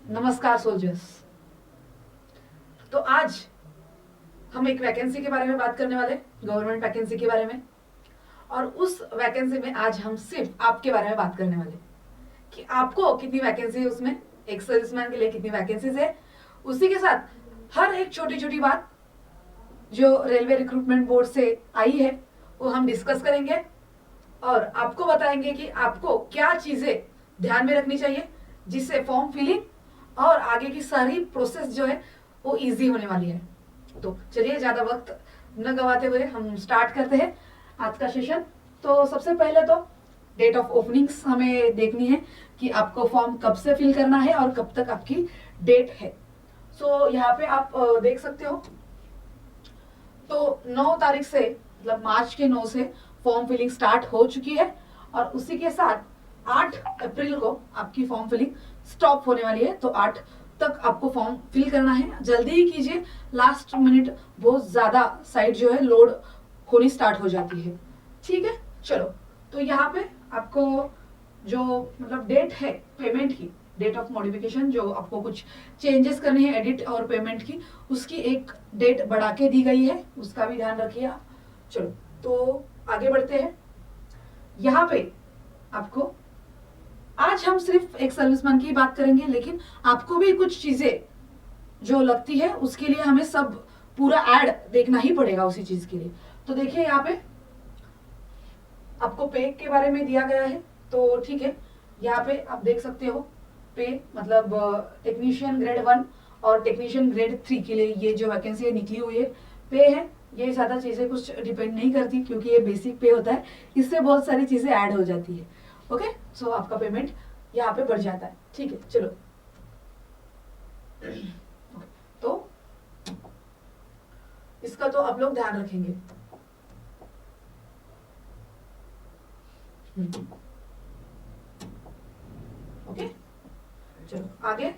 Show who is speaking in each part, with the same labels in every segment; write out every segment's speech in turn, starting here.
Speaker 1: नमस्कार सोल्जर्स। तो आज हम एक वैकेंसी के बारे में बात करने वाले, गवर्नमेंट वैकेंसी के बारे में। और उस वैकेंसी में आज हम सिर्फ आपके बारे में बात करने वाले कि आपको कितनी वैकेंसी है, उसमें एक सर्विसमैन के लिए कितनी वैकेंसीज है। उसी के साथ हर एक छोटी छोटी बात जो रेलवे रिक्रूटमेंट बोर्ड से आई है वो हम डिस्कस करेंगे और आपको बताएंगे कि आपको क्या चीजें ध्यान में रखनी चाहिए जिससे फॉर्म फिलिंग और आगे की सारी प्रोसेस जो है वो इजी होने वाली है। तो चलिए ज्यादा वक्त न गवाते हुए हम स्टार्ट करते हैं आज का सेशन। तो सबसे पहले तो डेट ऑफ ओपनिंग्स हमें देखनी है कि आपको फॉर्म कब से फिल करना है और कब तक आपकी डेट है। सो यहाँ पे आप देख सकते हो। तो 9 तारीख से मतलब मार्च के 9 से फॉर्म फिलिंग स्टार्ट हो चुकी है और उसी के साथ 8 अप्रैल को आपकी फॉर्म फिलिंग स्टॉप होने वाली है। तो 8 तक आपको फॉर्म फिल करना है, जल्दी ही कीजिए। लास्ट मिनट बहुत ज्यादा साइट जो है लोड होनी स्टार्ट हो जाती है। ठीक है, चलो। तो यहाँ पे आपको जो मतलब डेट है पेमेंट की, डेट ऑफ मॉडिफिकेशन, जो आपको कुछ चेंजेस करनी है एडिट और पेमेंट की, उसकी एक डेट बढ़ा के दी गई है, उसका भी ध्यान रखिए आप। चलो तो आगे बढ़ते हैं। यहाँ पे आपको आज हम सिर्फ एक सर्विसमैन की बात करेंगे, लेकिन आपको भी कुछ चीजें जो लगती है उसके लिए हमें सब पूरा ऐड देखना ही पड़ेगा उसी चीज के लिए। तो देखिए यहाँ पे आपको पे के बारे में दिया गया है। तो ठीक है, यहाँ पे आप देख सकते हो पे मतलब टेक्नीशियन ग्रेड 1 और टेक्नीशियन ग्रेड 3 के लिए ये जो वैकेंसी निकली हुई है पे है। ये ज्यादा चीजें कुछ डिपेंड नहीं करती क्योंकि ये बेसिक पे होता है, इससे बहुत सारी चीजें ऐड हो जाती है। ओके, सो आपका पेमेंट यहाँ पे बढ़ जाता है। ठीक है, चलो। तो इसका तो आप लोग ध्यान रखेंगे। ओके, चलो आगे।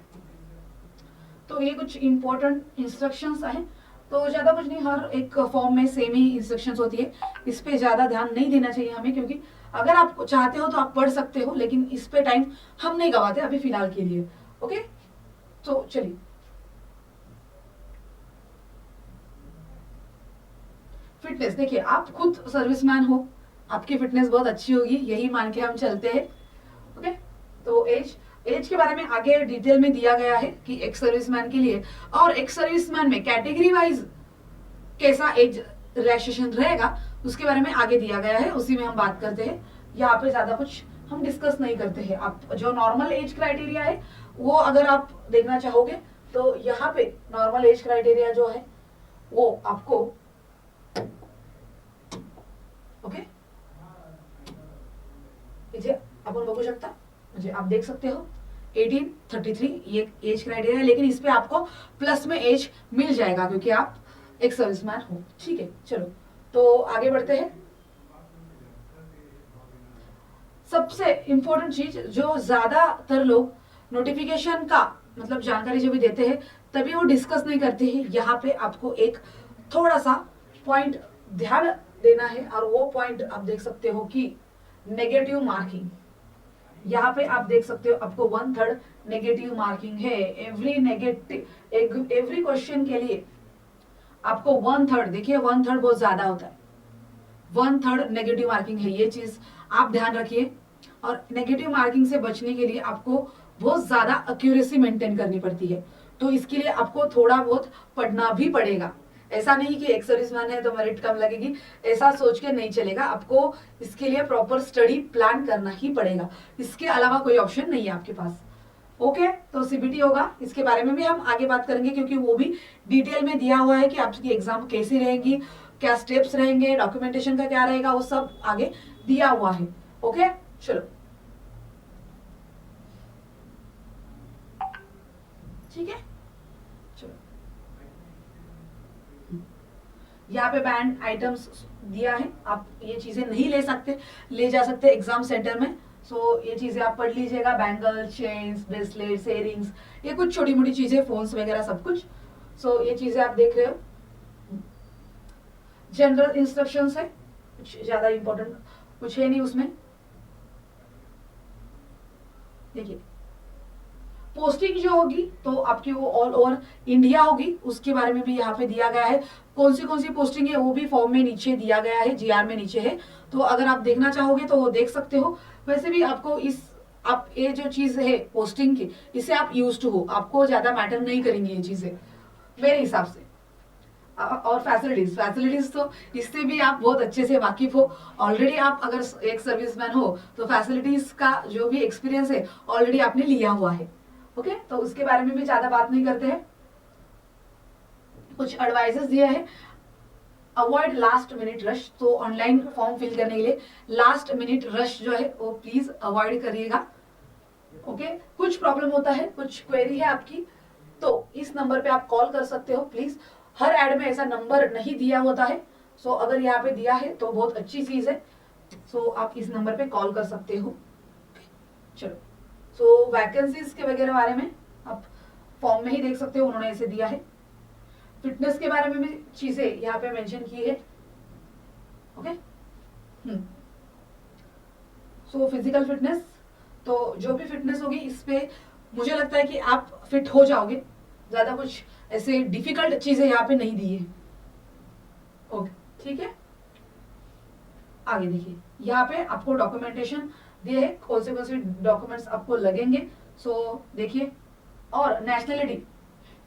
Speaker 1: तो ये कुछ इंपॉर्टेंट इंस्ट्रक्शंस हैं। तो ज्यादा कुछ नहीं, हर एक फॉर्म में सेम ही इंस्ट्रक्शंस होती है, इस पे ज्यादा ध्यान नहीं देना चाहिए हमें, क्योंकि अगर आप चाहते हो तो आप पढ़ सकते हो, लेकिन इस पे टाइम हम नहीं गवाते अभी फिलहाल के लिए। ओके, तो चलिए। फिटनेस देखिए, आप खुद सर्विसमैन हो, आपकी फिटनेस बहुत अच्छी होगी, यही मान के हम चलते हैं। ओके, तो एज एज के बारे में आगे डिटेल में दिया गया है कि एक सर्विसमैन के लिए और एक सर्विसमैन में कैटेगरी वाइज कैसा एज रिलैक्सेशन रहेगा उसके बारे में आगे दिया गया है, उसी में हम बात करते हैं। यहाँ पे ज्यादा कुछ हम डिस्कस नहीं करते हैं। आप जो नॉर्मल एज क्राइटेरिया है वो अगर आप देखना चाहोगे तो यहाँ पे नॉर्मल एज क्राइटेरिया जो है वो आपको ओके इथे आपण बघू शकता, म्हणजे आप देख सकते हो 1833 ये एज क्राइटेरिया है, लेकिन इस पे आपको प्लस में एज मिल जाएगा क्योंकि आप एक सर्विसमैन हो। ठीक है, चलो तो आगे बढ़ते हैं। सबसे इंपॉर्टेंट चीज जो ज्यादातर लोग नोटिफिकेशन का मतलब जानकारी जो भी देते हैं तभी वो डिस्कस नहीं करते हैं, यहाँ पे आपको एक थोड़ा सा पॉइंट ध्यान देना है। और वो पॉइंट आप देख सकते हो कि नेगेटिव मार्किंग, यहाँ पे आप देख सकते हो आपको 1/3 नेगेटिव मार्किंग है। एवरी क्वेश्चन के लिए आपको 1/3, देखिए 1/3 बहुत ज्यादा होता है, 1/3 नेगेटिव मार्किंग है, ये चीज आप ध्यान रखिए। और नेगेटिव मार्किंग से बचने के लिए आपको बहुत ज्यादा एक्यूरेसी मेंटेन करनी पड़ती है, तो इसके लिए आपको थोड़ा बहुत पढ़ना भी पड़ेगा। ऐसा नहीं कि एक सर्विसमैन है तो मेरिट कम लगेगी, ऐसा सोच के नहीं चलेगा। आपको इसके लिए प्रॉपर स्टडी प्लान करना ही पड़ेगा, इसके अलावा कोई ऑप्शन नहीं है आपके पास। ओके, तो सीबीटी होगा, इसके बारे में भी हम आगे बात करेंगे क्योंकि वो भी डिटेल में दिया हुआ है कि आपकी एग्जाम कैसी रहेगी, क्या स्टेप्स रहेंगे, डॉक्यूमेंटेशन का क्या रहेगा, वो सब आगे दिया हुआ है। ओके, चलो ठीक है, चलो। यहाँ पे बैंड आइटम्स दिया है, आप ये चीजें नहीं ले सकते, ले जा सकते एग्जाम सेंटर में। सो ये चीजें आप पढ़ लीजिएगा, बैंगल, चेन्स, ब्रेसलेट्स, इयरिंग्स, ये कुछ छोटी मोटी चीजें, फोन्स वगैरह सब कुछ। सो ये चीजें आप देख रहे हो। जनरल इंस्ट्रक्शंस है, कुछ ज्यादा इंपॉर्टेंट कुछ है नहीं उसमें। देखिए पोस्टिंग जो होगी तो आपकी वो ऑल ओवर इंडिया होगी, उसके बारे में भी यहाँ पे दिया गया है। कौन सी पोस्टिंग है वो भी फॉर्म में नीचे दिया गया है, जीआर में नीचे है, तो अगर आप देखना चाहोगे तो वो देख सकते हो। वैसे भी आपको आप ये जो चीज है पोस्टिंग की, इससे आप यूज्ड हो, आपको ज्यादा मैटर नहीं करेंगी ये चीजें मेरे हिसाब से। और फैसिलिटीज तो इससे भी आप बहुत अच्छे से वाकिफ हो। ऑलरेडी आप अगर एक सर्विसमैन हो तो फैसिलिटीज का जो भी एक्सपीरियंस है ऑलरेडी आपने लिया हुआ है। ओके, तो उसके बारे में भी ज्यादा बात नहीं करते हैं। कुछ एडवाइजेस दिया है, अवॉइड लास्ट मिनट रश। तो ऑनलाइन फॉर्म फिल करने के लिए लास्ट मिनट रश जो है वो प्लीज अवॉइड करिएगा। ओके, कुछ प्रॉब्लम होता है, कुछ क्वेरी है आपकी, तो इस नंबर पे आप कॉल कर सकते हो प्लीज। हर एड में ऐसा नंबर नहीं दिया होता है, सो अगर यहाँ पे दिया है तो बहुत अच्छी चीज है, सो आप इस नंबर पे कॉल कर सकते हो। चलो, सो वैकेंसीज के वगैरह बारे में आप फॉर्म में ही देख सकते हो, उन्होंने ऐसे दिया है। फिटनेस के बारे में भी चीजें यहाँ पे मेंशन की है। ओके, सो फिजिकल फिटनेस, तो जो भी फिटनेस होगी इस पे मुझे लगता है कि आप फिट हो जाओगे, ज्यादा कुछ ऐसे डिफिकल्ट चीजें यहाँ पे नहीं दी है। ओके, ठीक है, आगे देखिए, यहाँ पे आपको डॉक्यूमेंटेशन दिए है, कौन से डॉक्यूमेंट्स आपको लगेंगे। सो देखिए, और नेशनलिटी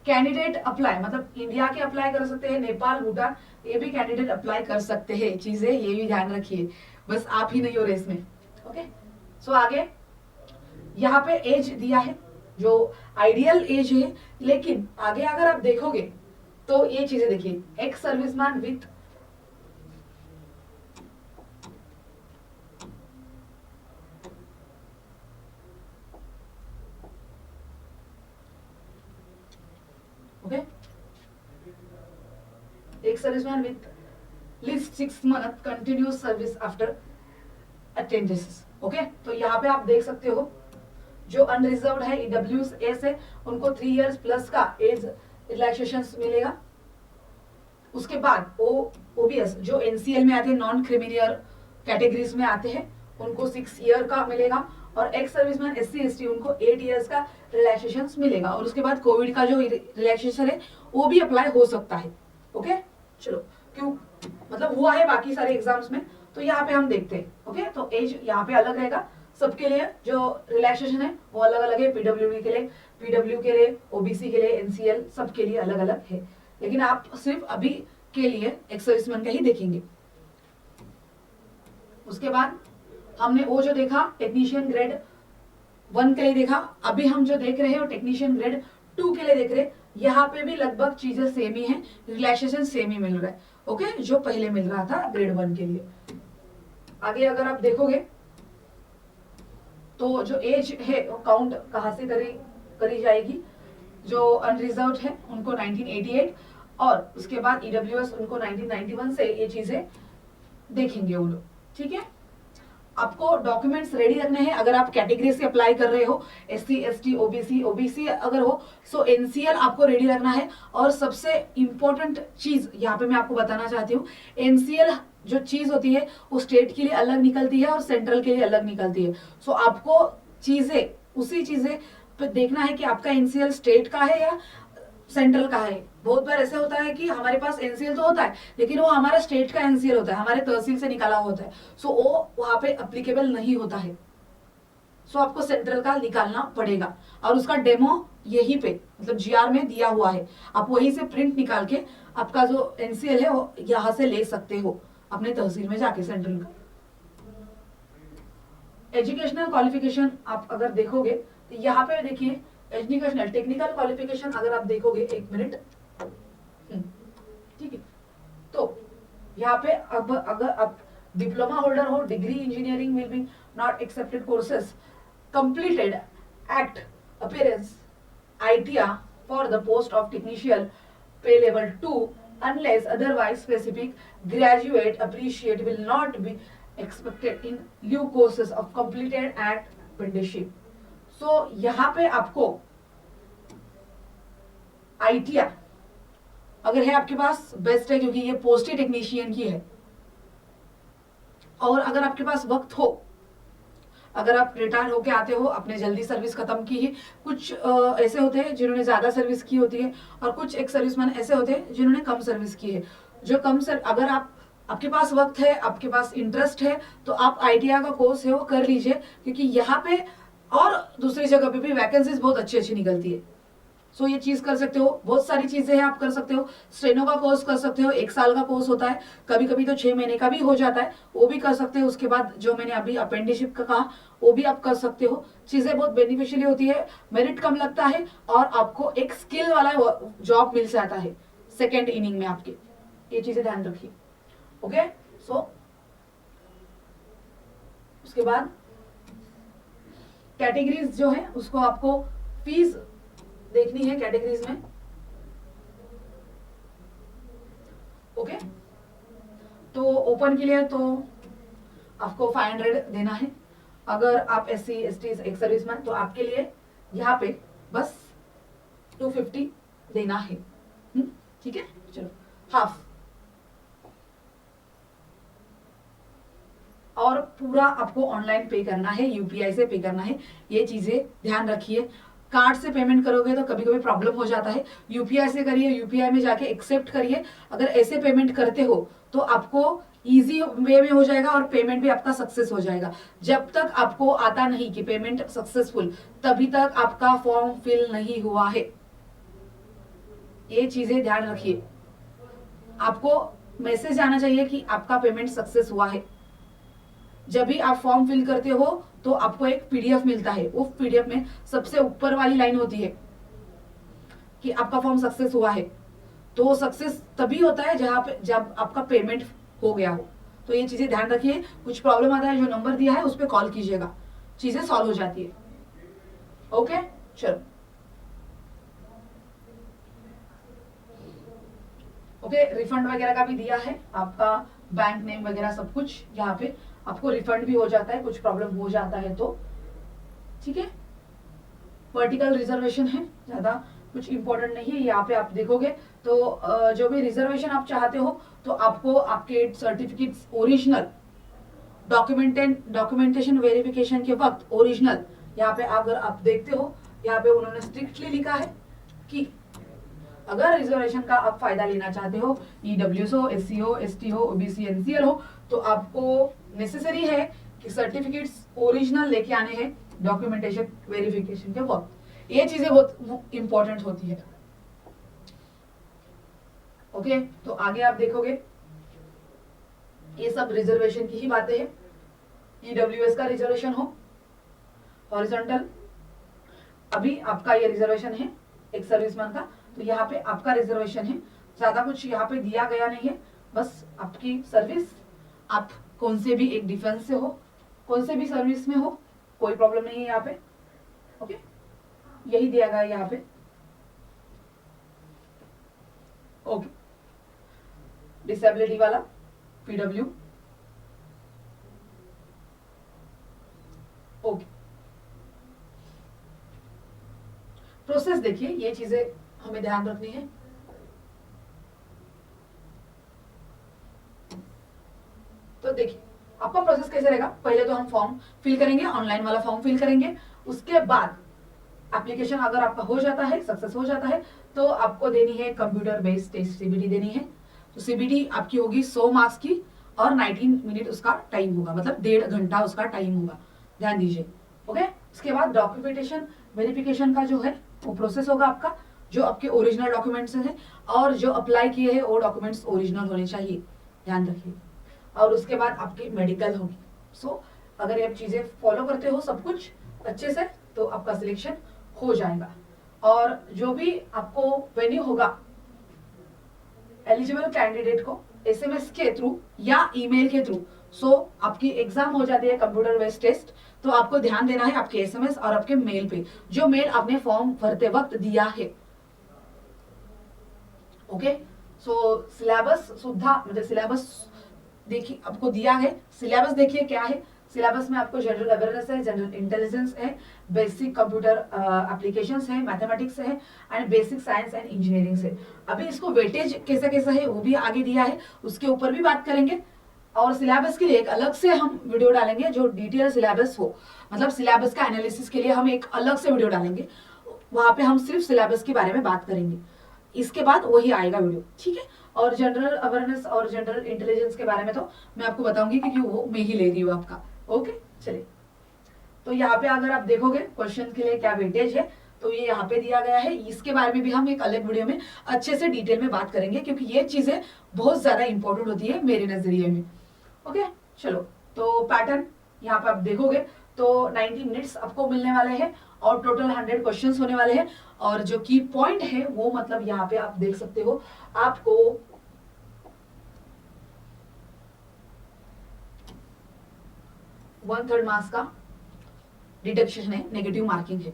Speaker 1: कैंडिडेट अप्लाई, मतलब इंडिया के अप्लाई कर सकते हैं, नेपाल भूटान ये भी कैंडिडेट अप्लाई कर सकते हैं, चीजें ये भी ध्यान रखिए, बस आप ही नहीं हो रेस में। ओके, सो आगे यहाँ पे एज दिया है जो आइडियल एज है, लेकिन आगे अगर आप देखोगे तो ये चीजें देखिए, ex serviceman with okay, ex serviceman with list 6 month continuous service after attendance. Okay, तो यहाँ पे आप देख सकते हो जो अनरिजर्व्ड है ईडब्ल्यूएस है उनको 3 इयर्स प्लस का एज रिलैक्सेशन मिलेगा। उसके बाद ओबीएस जो एनसीएल में आते हैं, नॉन क्रिमिनल कैटेगरीज में आते हैं, उनको 6 ईयर का मिलेगा। और एक्स सर्विसमैन एससी एसटी उनको 8 इयर्स का रिलैक्सेशन मिलेगा। और उसके बाद कोविड का जो रिलैक्सेशन है वो भी अप्लाई हो सकता है। ओके, चलो, क्यों मतलब हुआ है बाकी सारे एग्जाम्स में, तो यहाँ पे हम देखते हैं। ओके, तो एज यहाँ पे अलग रहेगा सबके लिए, जो रिलैक्सेशन है वो अलग अलग है, पीडब्ल्यूडी के लिए, पीडब्ल्यू के लिए, ओबीसी के लिए, एनसीएल सबके लिए अलग अलग है, लेकिन आप सिर्फ अभी के लिए एक्स सर्विसमैन का ही देखेंगे। उसके बाद हमने वो जो देखा टेक्नीशियन ग्रेड 1 के लिए देखा, अभी हम जो देख रहे हैं वो टेक्नीशियन ग्रेड 2 के लिए देख रहे हैं। यहाँ पे भी लगभग चीजें सेम ही है, रिलैक्सेशन सेम ही मिल रहा है। ओके, जो पहले मिल रहा था ग्रेड 1 के लिए। आगे अगर आप देखोगे तो जो एज है वो काउंट कहाँ से करी जाएगी, जो अनरिजर्व्ड है उनको 1988 और उसके बाद ईडब्ल्यूएस उनको 1991 से ये चीजें देखेंगे वो लोग। ठीक है, आपको डॉक्यूमेंट्स रेडी रखने हैं अगर आप कैटेगरी से अप्लाई कर रहे हो, एससी एसटी ओबीसी अगर हो, सो एनसीएल आपको रेडी रखना है। और सबसे इंपॉर्टेंट चीज यहाँ पे मैं आपको बताना चाहती हूँ, एनसीएल जो चीज होती है वो स्टेट के लिए अलग निकलती है और सेंट्रल के लिए अलग निकलती है। सो आपको उसी चीजें पे देखना है कि आपका एनसीएल स्टेट का है या सेंट्रल का है। बहुत बार ऐसे होता है कि हमारे पास एनसीएल तो होता है लेकिन वो हमारा स्टेट का एनसीएल होता है, हमारे तहसील से निकाला होता है, सो वो वहां पे अप्लीकेबल नहीं होता है। सो आपको सेंट्रल का निकालना पड़ेगा और उसका डेमो यहीं पे मतलब जीआर में दिया हुआ है, आप वहीं से प्रिंट निकाल के आपका जो एनसीएल है वो यहाँ से ले सकते हो अपने तहसील में जाके सेंट्रल का। एजुकेशनल क्वालिफिकेशन आप अगर देखोगे तो यहाँ पे देखिए एजुकेशनल टेक्निकल क्वालिफिकेशन अगर आप देखोगे, एक मिनट, ठीक है, तो यहाँ पे अब अगर आप डिप्लोमा होल्डर हो, degree engineering will be not accepted courses completed act appearance ITR for the post of technician पे level 2 unless otherwise specific, graduate appreciate will not be expected in lieu courses of completed act apprenticeship. So यहाँ पे आपको ITR अगर है आपके पास best है, क्योंकि ये पोस्ट ही टेक्नीशियन की है। और अगर आपके पास वक्त हो अगर आप रिटायर होके आते हो, आपने जल्दी सर्विस खत्म की है, कुछ ऐसे होते हैं जिन्होंने ज्यादा सर्विस की होती है, और कुछ एक सर्विसमैन ऐसे होते हैं जिन्होंने कम सर्विस की है। जो अगर आपके पास वक्त है, आपके पास इंटरेस्ट है, तो आप ITI का कोर्स है वो कर लीजिए, क्योंकि यहाँ पे और दूसरी जगह पे भी वैकेंसीज बहुत अच्छी अच्छी निकलती है। सो ये चीज कर सकते हो, बहुत सारी चीजें हैं आप कर सकते हो। स्टेनो का कोर्स कर सकते हो, 1 साल का कोर्स होता है, कभी कभी तो 6 महीने का भी हो जाता है, वो भी कर सकते हो। उसके बाद जो मैंने अभी अप्रेंटिसशिप का कहा, वो भी आप कर सकते हो। चीजें बहुत बेनिफिशियली होती है, मेरिट कम लगता है, और आपको एक स्किल वाला जॉब मिल जाता है सेकेंड इनिंग में आपके। ये चीजें ध्यान रखिए। ओके, सो उसके बाद कैटेगरीज जो है उसको आपको फीस देखनी है कैटेगरीज में। ओके, तो ओपन के लिए तो आपको 500 देना है। अगर आप SC ST एक सर्विसमैन, तो आपके लिए यहाँ पे बस 250 देना है। ठीक है, चलो हाफ। और पूरा आपको ऑनलाइन पे करना है, UPI से पे करना है। ये चीजें ध्यान रखिए। कार्ड से पेमेंट करोगे तो कभी कभी प्रॉब्लम हो जाता है, UPI से करिए, UPI में जाके एक्सेप्ट करिए। अगर ऐसे पेमेंट करते हो तो आपको इजी वे में हो जाएगा, और पेमेंट भी आपका सक्सेस हो जाएगा। जब तक आपको आता नहीं कि पेमेंट सक्सेसफुल, तभी तक आपका फॉर्म फिल नहीं हुआ है। ये चीजें ध्यान रखिए। आपको मैसेज आना चाहिए कि आपका पेमेंट सक्सेस हुआ है। जब भी आप फॉर्म फिल करते हो तो आपको एक PDF मिलता है, वो PDF में सबसे ऊपर वाली लाइन होती है कि आपका फॉर्म सक्सेस हुआ है। तो सक्सेस तभी होता है जब आपका पेमेंट हो गया हो। तो ये चीजें ध्यान रखिए। कुछ प्रॉब्लम आता है, जो नंबर दिया है उस पर कॉल कीजिएगा, चीजें सॉल्व हो जाती है। ओके, चलो। ओके, रिफंड वगैरह का भी दिया है, आपका बैंक नेम वगैरह सब कुछ यहाँ पे आपको रिफंड भी हो जाता है, कुछ प्रॉब्लम हो जाता है तो। ठीक है, वर्टिकल रिजर्वेशन है, ज्यादा कुछ इंपॉर्टेंट नहीं है। यहाँ पे आप देखोगे तो जो भी रिजर्वेशन आप चाहते हो, तो आपको आपके सर्टिफिकेट्स ओरिजिनल, डॉक्यूमेंटेशन वेरिफिकेशन के वक्त ओरिजिनल, यहाँ पे अगर आप देखते हो, यहाँ पे उन्होंने स्ट्रिक्टली लिखा है कि अगर रिजर्वेशन का आप फायदा लेना चाहते हो, EWS हो, SC हो, ST हो, OBC NCL हो, तो आपको नेसेसरी है कि सर्टिफिकेट्स ओरिजिनल लेके आने हैं डॉक्यूमेंटेशन वेरिफिकेशन के वक्त। ये चीजें बहुत इंपॉर्टेंट होती है। ओके, तो आगे आप देखोगे ये सब रिजर्वेशन की ही बातें हैं। EWS का रिजर्वेशन हो हॉरिजॉन्टल, अभी आपका ये रिजर्वेशन है एक सर्विसमैन का, तो यहाँ पे आपका रिजर्वेशन है। ज्यादा कुछ यहाँ पे दिया गया नहीं है, बस आपकी सर्विस, आप कौन से भी एक डिफेंस से हो, कौन से भी सर्विस में हो, कोई प्रॉब्लम नहीं है यहाँ पे। ओके, यही दिया गया है यहाँ पे। ओके, डिसेबिलिटी वाला PW। ओके, प्रोसेस देखिए, ये चीजें हमें ध्यान रखनी है। तो देखिए आपका प्रोसेस कैसे रहेगा। पहले तो हम फॉर्म फिल करेंगे, ऑनलाइन वाला फॉर्म फिल करेंगे। उसके बाद एप्लीकेशन अगर आपका हो जाता है, सक्सेस हो जाता है, तो आपको देनी है कंप्यूटर बेस्ड टेस्ट, CBT देनी है। तो CBT आपकी होगी 100 मार्क्स की, और 19 मिनट उसका टाइम होगा, मतलब 1.5 घंटा उसका टाइम होगा, ध्यान दीजिए। ओके, उसके बाद डॉक्यूमेंटेशन वेरिफिकेशन का जो है वो प्रोसेस होगा आपका, जो आपके ओरिजिनल डॉक्यूमेंट्स हैं, और जो अप्लाई किए हैं वो डॉक्यूमेंट्स ओरिजिनल होने चाहिए, ध्यान रखिए। और उसके बाद आपकी मेडिकल होगी। सो अगर ये आप चीजें फॉलो करते हो सब कुछ अच्छे से, तो आपका सिलेक्शन हो जाएगा। और जो भी आपको वेन्यू होगा एलिजिबल कैंडिडेट को SMS के थ्रू या ईमेल के थ्रू, सो आपकी एग्जाम हो जाती है कंप्यूटर बेस्ड टेस्ट, तो आपको ध्यान देना है आपके SMS और आपके मेल पे, जो मेल आपने फॉर्म भरते वक्त दिया है। ओके, सो सिलेबस सुधा, मतलब सिलेबस देखिए आपको दिया है। सिलेबस देखिए क्या है। सिलेबस में आपको जनरल अवेयरनेस है, जनरल इंटेलिजेंस है, बेसिक कंप्यूटर एप्लीकेशंस है, मैथमेटिक्स है, and basic science and engineering है। अभी इसको वेटेज कैसा कैसा है वो भी आगे दिया है, उसके ऊपर भी बात करेंगे। और सिलेबस के लिए एक अलग से हम वीडियो डालेंगे जो डिटेल सिलेबस हो, मतलब सिलेबस का एनालिसिस के लिए हम एक अलग से वीडियो डालेंगे, वहां पे हम सिर्फ सिलेबस के बारे में बात करेंगे। इसके बाद वही आएगा वीडियो, ठीक है। और जनरल अवेयरनेस और जनरल इंटेलिजेंस के बारे में तो मैं आपको बताऊंगी क्योंकि वो मैं ही ले रही हूँ आपका। ओके, चलिए। तो यहाँ पे अगर आप देखोगे क्वेश्चन के लिए क्या वेटेज है, तो ये यहाँ पे दिया गया है। इसके बारे में भी हम एक अलग वीडियो में अच्छे से डिटेल में बात करेंगे क्योंकि ये चीजें बहुत ज्यादा इंपॉर्टेंट होती है मेरे नजरिए में। ओके, चलो। तो पैटर्न यहाँ पे आप देखोगे तो 90 मिनट्स आपको मिलने वाले हैं और टोटल 100 क्वेश्चंस होने वाले हैं। और जो की पॉइंट है वो मतलब यहाँ पे आप देख सकते हो, आपको 1/3 मार्क्स का डिडक्शन है, नेगेटिव मार्किंग है,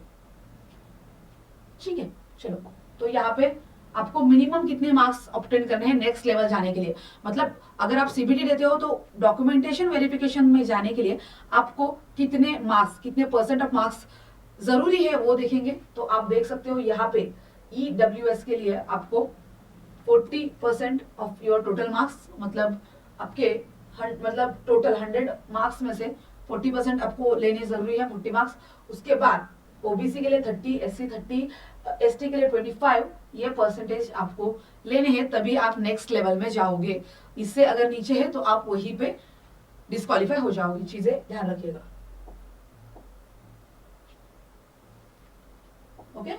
Speaker 1: ठीक है। चलो, तो यहाँ पे आपको मिनिमम कितने मार्क्स ऑब्टेन करने हैं नेक्स्ट लेवल जाने के लिए, मतलब अगर आप सीबीटी देते हो तो डॉक्यूमेंटेशन वेरिफिकेशन में जाने के लिए आपको कितने मार्क्स, कितने परसेंट ऑफ मार्क्स जरूरी है वो देखेंगे। तो आप देख सकते हो यहाँ पे EWS के लिए आपको 40% ऑफ योर टोटल मार्क्स, मतलब आपके मतलब टोटल 100 मार्क्स में से 40% आपको लेने जरूरी है, 40 मार्क्स। उसके बाद ओबीसी के लिए 30, SC 30, ST के लिए 25, ये परसेंटेज आपको लेने हैं, तभी आप नेक्स्ट लेवल में जाओगे। इससे अगर नीचे है तो आप वहीं पे डिस्क्वालीफाई हो जाओगे, चीजें ध्यान रखिएगा। ओके,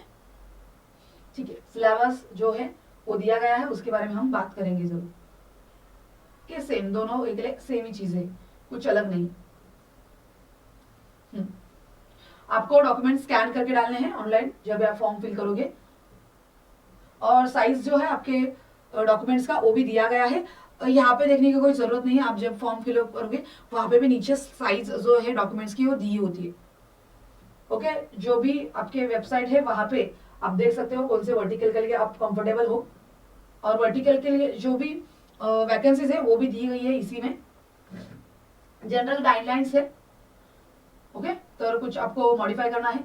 Speaker 1: ठीक है। सिलेबस जो है वो दिया गया है, उसके बारे में हम बात करेंगे जरूर कि सेम, दोनों एक सेम ही चीज है, कुछ अलग नहीं। आपको डॉक्यूमेंट स्कैन करके डालने हैं ऑनलाइन जब आप फॉर्म फिल करोगे, और साइज जो है आपके डॉक्यूमेंट्स का वो भी दिया गया है। यहाँ पे देखने की कोई जरूरत नहीं है, आप जब फॉर्म फिल करोगे वहां पे भी नीचे साइज जो है डॉक्यूमेंट्स की वो दी होती है। ओके, जो भी आपके वेबसाइट है वहां पे आप देख सकते हो कौन से वर्टिकल के लिए आप कंफर्टेबल हो, और वर्टिकल के लिए जो भी वैकेंसीज है वो भी दी गई है इसी में। जनरल गाइडलाइंस है, ओके। तो कुछ आपको मॉडिफाई करना है।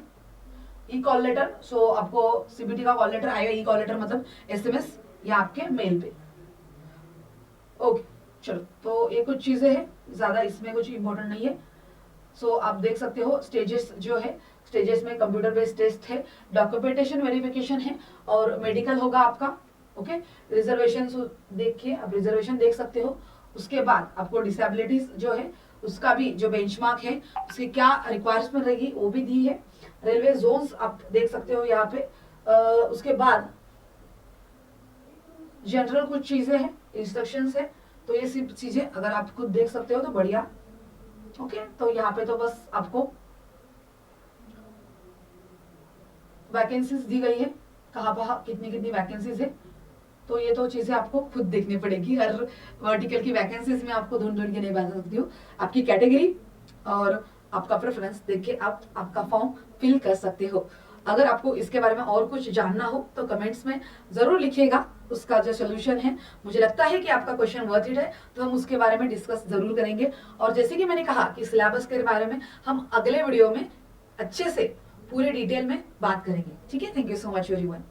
Speaker 1: ई कॉल लेटर, सो आपको सीबीटी का कॉल लेटर आएगा, ई कॉल लेटर मतलब SMS या आपके मेल पे। ओके, चलो। तो ये कुछ चीजें हैं, ज्यादा इसमें कुछ इंपॉर्टेंट नहीं है। सो आप देख सकते हो स्टेजेस जो है, स्टेजेस में कंप्यूटर बेस्ड टेस्ट है, डॉक्यूमेंटेशन वेरिफिकेशन है और मेडिकल होगा आपका। ओके, रिजर्वेशन देखिए, आप रिजर्वेशन देख सकते हो। उसके बाद आपको डिसेबिलिटीज जो है उसका भी जो बेंचमार्क है उसकी क्या रिक्वायरमेंट रहेगी वो भी दी है। रेलवे जोन्स आप देख सकते हो यहाँ पे। उसके बाद जनरल कुछ चीजें हैं, इंस्ट्रक्शंस है, तो ये सिर्फ चीजें अगर आप खुद देख सकते हो तो बढ़िया। ओके, तो यहाँ पे तो बस आपको वैकेंसीज दी गई है, कहाँ कितनी कितनी वैकेंसीज है, तो ये तो चीजें आपको खुद देखनी पड़ेगी। हर वर्टिकल की वैकेंसीज में आपको ढूंढ ढूंढ के नहीं बता सकती हूँ। आपकी कैटेगरी और आपका प्रेफरेंस देख के आप आपका फॉर्म फिल कर सकते हो। अगर आपको इसके बारे में और कुछ जानना हो तो कमेंट्स में जरूर लिखिएगा, उसका जो सोल्यूशन है। मुझे लगता है कि आपका क्वेश्चन वर्थ इट है तो हम उसके बारे में डिस्कस जरूर करेंगे। और जैसे कि मैंने कहा कि सिलेबस के बारे में हम अगले वीडियो में अच्छे से पूरे डिटेल में बात करेंगे, ठीक है। Thank you so much everyone.